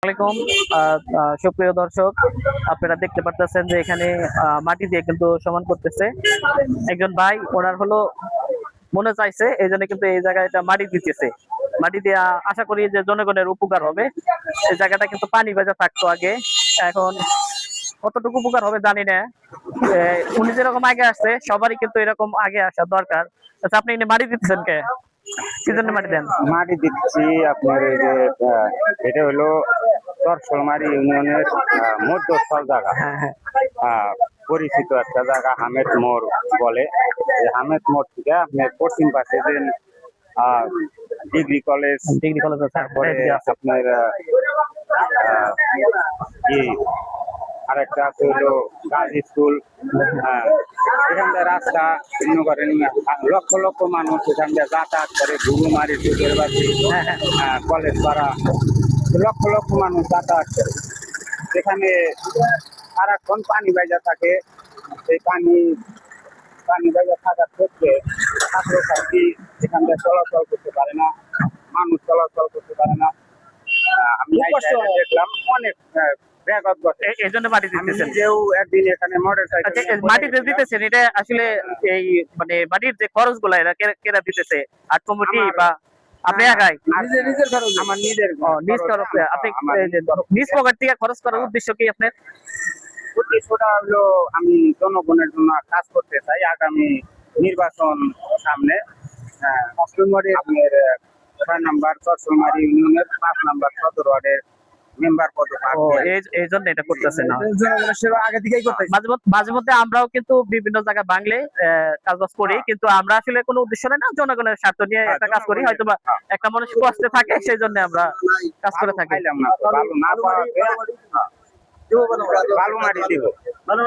আসসালামাইকুম। সুপ্রিয় দর্শক, আপনারা দেখতে পারতেছেন যে এখানে মাটি দিয়ে কিন্তু সমান করতেছে একজন ভাই। ওনার হলো মনে চাইছে, এই জন্য কিন্তু এই জায়গায় এটা মাটি দিতেছে। মাটি দিয়ে আশা করি যে জনগণের উপকার হবে। এই জায়গাটা কিন্তু পানি ভেজা থাকতো আগে, এখন কতটুকু উপকার হবে জানি না। উনি যেরকম আগে আসছে, সবারই কিন্তু এরকম আগে আসা দরকার। আচ্ছা, আপনি এনে মাটি দিচ্ছেন কে? কি জন্য মাটি দেন? মাটি দিচ্ছি আপনার এই যে এটা হলো চরসলমারি ইউনিয়নের মধ্যস্থল জায়গা। হ্যাঁ, হ্যাঁ। আহ, পরিচিত একটা জায়গা হামেদ মোড় বলে। এই হামেদ মোড় থেকে আপনার পশ্চিম পাশে যে ডিগ্রি কলেজ, ডিগ্রি কলেজ আছে, তারপরে এদিকে আছে। আপনার কি আরেকটা আছে হলো গার্লস স্কুল। হ্যাঁ, এখানকার রাস্তা মনে করেন লক্ষ লক্ষ মানুষ এখান দিয়ে যাতায়াত করে, ঘুঘুমারি চোখের বাড়ি, হ্যাঁ, হ্যাঁ। কলেজ পাড়া, লক্ষ লক্ষ মানুষ যাতায়াত করে। সেখানে সারাক্ষণ পানি বাইজা থাকে। সেই পানি পানি বাইজা থাকার ক্ষেত্রে ছাত্রছাত্রী এখান দিয়ে চলাচল করতে পারে না, মানুষ চলাচল করতে পারে না। আমি দেখলাম অনেক ব্যাঘাত ঘটে। এই জন্য মাটি আমি দিতেছেন। নিজেও একদিন এখানে মোটর আচ্ছা, সাইকেল মাটি যে দিতেছেন, এটা আসলে এই মানে মাটির যে খরচ গুলা এরা কেরা দিতেছে? আর কমিটি বা আপনি একাই? আমার নিজের নিজ খরচে আপনি এই যে নিজ পকেট থেকে খরচ করার উদ্দেশ্য কি আপনার? উদ্দেশ্যটা হলো আমি জনগণের জন্য কাজ করতে চাই। আগামী নির্বাচন সামনে। আপনার 6 নম্বর চরসলমারি ইউনিয়নের 5 নম্বর সদর ওয়ার্ডের মেম্বার পদে এই জন্য এটা করতেছে না। জনগণের সেবা আগে থেকেই করতে। মাঝে মধ্যে আমরাও কিন্তু বিভিন্ন জায়গায় বাংলে কাজবাজ করি, কিন্তু আমরা আসলে কোনো উদ্দেশ্য নেই না, জনগণের স্বার্থ নিয়ে একটা কাজ করি। হয়তো বা একটা মানুষ কষ্টে থাকে, সেই জন্য আমরা কাজ করে থাকি। ভালো না পাওয়া ভালো মাটি দিব।